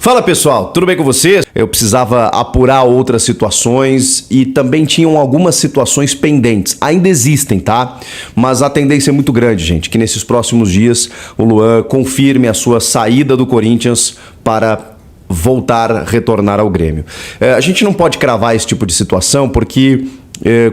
Fala pessoal, tudo bem com vocês? Eu precisava apurar outras situações e também tinham algumas situações pendentes. Ainda existem, tá? Mas a tendência é muito grande, gente, que nesses próximos dias o Luan confirme a sua saída do Corinthians para retornar ao Grêmio. A gente não pode cravar esse tipo de situação porque,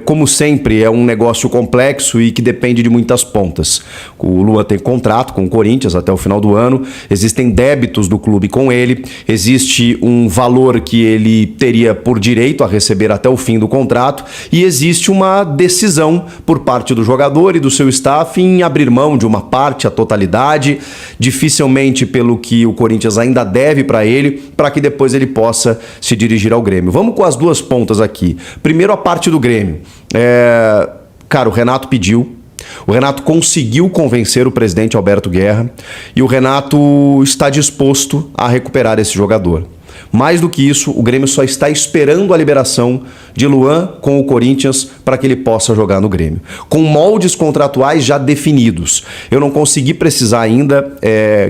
como sempre, é um negócio complexo e que depende de muitas pontas. O Luan tem contrato com o Corinthians até o final do ano, existem débitos do clube com ele, existe um valor que ele teria por direito a receber até o fim do contrato e existe uma decisão por parte do jogador e do seu staff em abrir mão de uma parte, a totalidade, dificilmente pelo que o Corinthians ainda deve para ele, para que depois ele possa se dirigir ao Grêmio. Vamos com as duas pontas aqui. Primeiro, a parte do Grêmio. Cara, o Renato pediu, o Renato conseguiu convencer o presidente Alberto Guerra e o Renato está disposto a recuperar esse jogador. Mais do que isso, o Grêmio só está esperando a liberação de Luan com o Corinthians para que ele possa jogar no Grêmio. Com moldes contratuais já definidos. Eu não consegui precisar ainda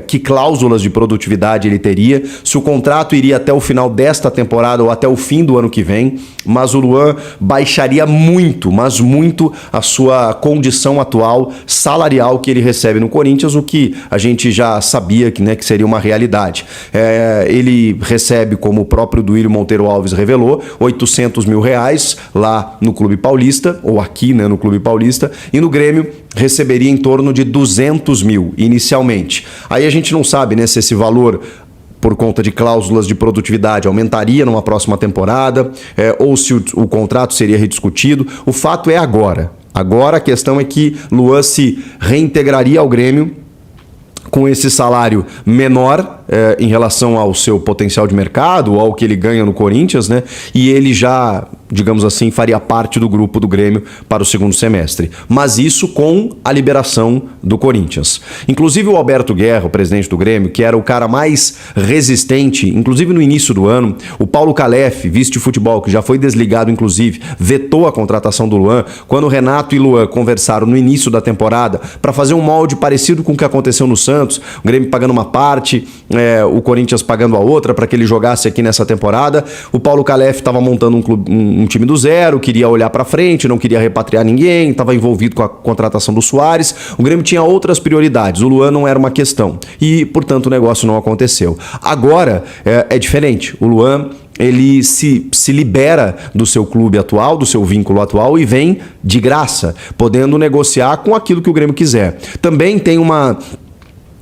que cláusulas de produtividade ele teria, se o contrato iria até o final desta temporada ou até o fim do ano que vem, mas o Luan baixaria muito, mas muito a sua condição atual salarial que ele recebe no Corinthians, o que a gente já sabia que seria uma realidade. Ele recebe, como o próprio Duílio Monteiro Alves revelou, R$800 mil lá no Clube Paulista, ou aqui no Clube Paulista, e no Grêmio receberia em torno de 200 mil inicialmente. Aí a gente não sabe se esse valor, por conta de cláusulas de produtividade, aumentaria numa próxima temporada, ou se o contrato seria rediscutido. O fato é agora. Agora a questão é que Luan se reintegraria ao Grêmio com esse salário menor em relação ao seu potencial de mercado, ou ao que ele ganha no Corinthians, e ele já, digamos assim, faria parte do grupo do Grêmio para o segundo semestre. Mas isso com a liberação do Corinthians. Inclusive o Alberto Guerra, o presidente do Grêmio, que era o cara mais resistente, inclusive no início do ano, o Paulo Calef, vice de futebol, que já foi desligado, inclusive, vetou a contratação do Luan, quando o Renato e Luan conversaram no início da temporada para fazer um molde parecido com o que aconteceu no Santos, o Grêmio pagando uma parte, o Corinthians pagando a outra para que ele jogasse aqui nessa temporada. O Paulo Calef estava montando um time do zero, queria olhar para frente, não queria repatriar ninguém, estava envolvido com a contratação do Soares. O Grêmio tinha outras prioridades, o Luan não era uma questão e, portanto, o negócio não aconteceu. Agora é diferente, o Luan ele se libera do seu clube atual, do seu vínculo atual e vem de graça, podendo negociar com aquilo que o Grêmio quiser. Também tem uma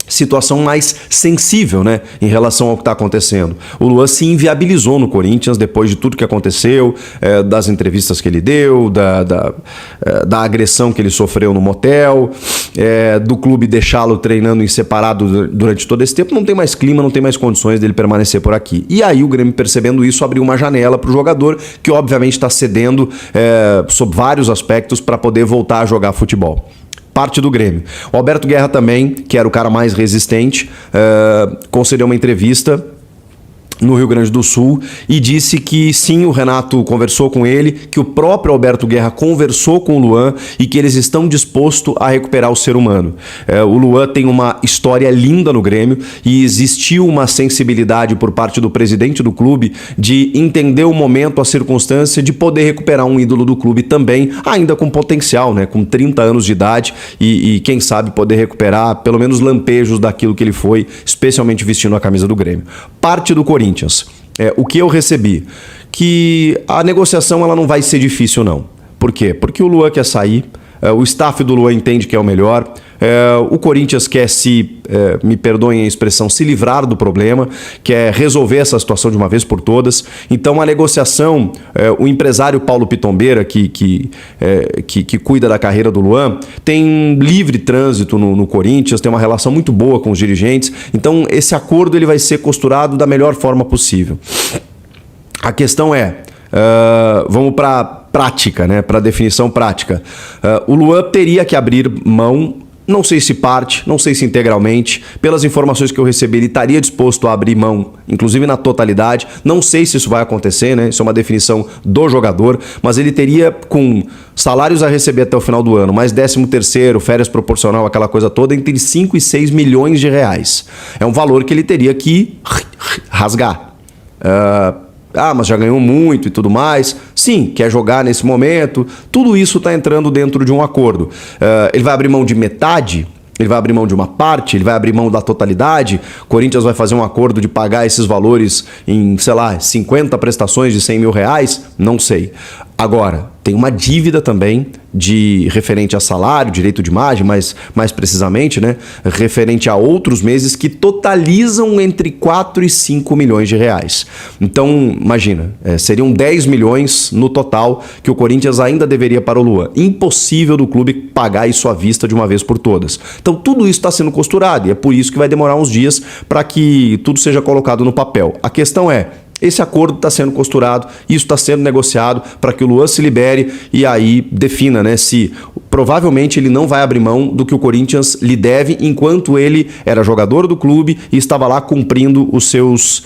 situação mais sensível, em relação ao que está acontecendo. O Luan se inviabilizou no Corinthians depois de tudo que aconteceu, das entrevistas que ele deu, da agressão que ele sofreu no motel, do clube deixá-lo treinando em separado durante todo esse tempo. Não tem mais clima, não tem mais condições dele permanecer por aqui. E aí o Grêmio, percebendo isso, abriu uma janela para o jogador, que obviamente está cedendo sob vários aspectos para poder voltar a jogar futebol. Parte do Grêmio. O Alberto Guerra também, que era o cara mais resistente, concedeu uma entrevista no Rio Grande do Sul e disse que sim, o Renato conversou com ele, que o próprio Alberto Guerra conversou com o Luan e que eles estão dispostos a recuperar o ser humano. O Luan tem uma história linda no Grêmio e existiu uma sensibilidade por parte do presidente do clube de entender o momento, a circunstância de poder recuperar um ídolo do clube também, ainda com potencial, com 30 anos de idade e quem sabe poder recuperar pelo menos lampejos daquilo que ele foi, especialmente vestindo a camisa do Grêmio. Parte do Corinthians. O que eu recebi? Que a negociação ela não vai ser difícil, não. Por quê? Porque o Luan quer sair, o staff do Luan entende que é o melhor, o Corinthians quer me perdoem a expressão, se livrar do problema, quer resolver essa situação de uma vez por todas. Então a negociação, o empresário Paulo Pitombeira, que cuida da carreira do Luan, tem livre trânsito no Corinthians, tem uma relação muito boa com os dirigentes, então esse acordo ele vai ser costurado da melhor forma possível. A questão vamos para prática, para definição prática. O Luan teria que abrir mão, não sei se parte, não sei se integralmente. Pelas informações que eu recebi, ele estaria disposto a abrir mão, inclusive na totalidade. Não sei se isso vai acontecer, Isso é uma definição do jogador, mas ele teria, com salários a receber até o final do ano, mais 13º, férias proporcional, aquela coisa toda, entre 5 e 6 milhões de reais. É um valor que ele teria que rasgar. Mas já ganhou muito e tudo mais. Sim, quer jogar nesse momento. Tudo isso está entrando dentro de um acordo. Ele vai abrir mão de metade? Ele vai abrir mão de uma parte? Ele vai abrir mão da totalidade? O Corinthians vai fazer um acordo de pagar esses valores em, sei lá, 50 prestações de 100 mil reais? Não sei. Agora, tem uma dívida também de referente a salário, direito de imagem, mas mais precisamente, né, referente a outros meses que totalizam entre 4 e 5 milhões de reais. Então, imagina, seriam 10 milhões no total que o Corinthians ainda deveria para o Luan. Impossível do clube pagar isso à vista de uma vez por todas. Então, tudo isso está sendo costurado e é por isso que vai demorar uns dias para que tudo seja colocado no papel. A questão é, esse acordo está sendo costurado, isso está sendo negociado para que o Luan se libere e aí defina, né, se provavelmente ele não vai abrir mão do que o Corinthians lhe deve enquanto ele era jogador do clube e estava lá cumprindo os seus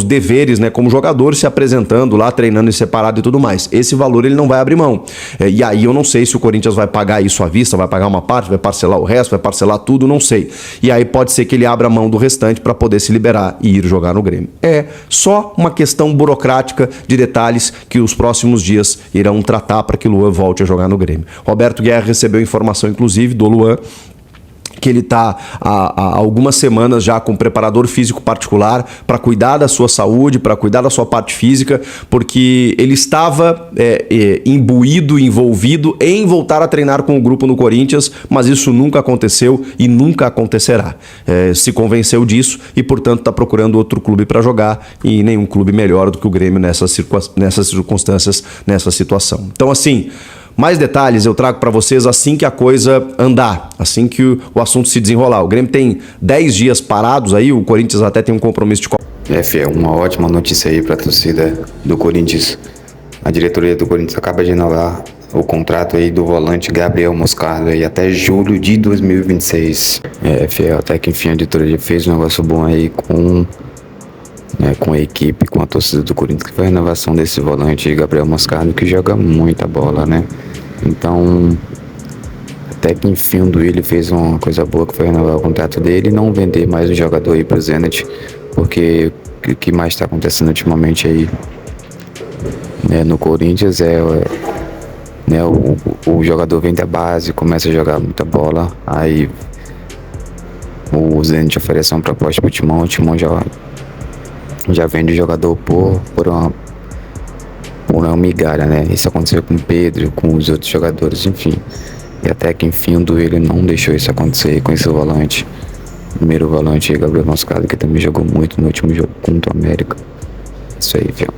deveres, né, como jogador, se apresentando lá, treinando em separado e tudo mais. Esse valor ele não vai abrir mão. E aí eu não sei se o Corinthians vai pagar isso à vista, vai pagar uma parte, vai parcelar o resto, vai parcelar tudo, não sei. E aí pode ser que ele abra mão do restante para poder se liberar e ir jogar no Grêmio. É só uma questão burocrática de detalhes que os próximos dias irão tratar para que o Luan volte a jogar no Grêmio. Roberto Guerra recebeu informação, inclusive, do Luan, que ele está há algumas semanas já com um preparador físico particular para cuidar da sua saúde, para cuidar da sua parte física, porque ele estava imbuído, envolvido em voltar a treinar com o grupo no Corinthians, mas isso nunca aconteceu e nunca acontecerá. Se convenceu disso e, portanto, está procurando outro clube para jogar e nenhum clube melhor do que o Grêmio nessas circunstâncias, nessa situação. Então, assim, mais detalhes eu trago para vocês assim que a coisa andar, assim que o assunto se desenrolar. O Grêmio tem 10 dias parados aí, o Corinthians até tem um compromisso de... Fiel, uma ótima notícia aí para a torcida do Corinthians. A diretoria do Corinthians acaba de renovar o contrato aí do volante Gabriel Moscardo aí até julho de 2026. Fiel, até que enfim a diretoria fez um negócio bom aí com a equipe, com a torcida do Corinthians, que foi a renovação desse volante Gabriel Moscardo, que joga muita bola, né? Então, até que enfim o Duílio fez uma coisa boa, que foi renovar o contrato dele e não vender mais o jogador aí pro Zenit, porque o que mais está acontecendo ultimamente aí, né, no Corinthians o jogador vem da base, começa a jogar muita bola, aí o Zenit oferece uma proposta pro Timão, o Timão já vende o jogador por uma migalha, né? Isso aconteceu com o Pedro, com os outros jogadores, enfim. E até que enfim o Duílio não deixou isso acontecer com esse volante. Primeiro volante, Gabriel Moscardo, que também jogou muito no último jogo contra o América. Isso aí, viu?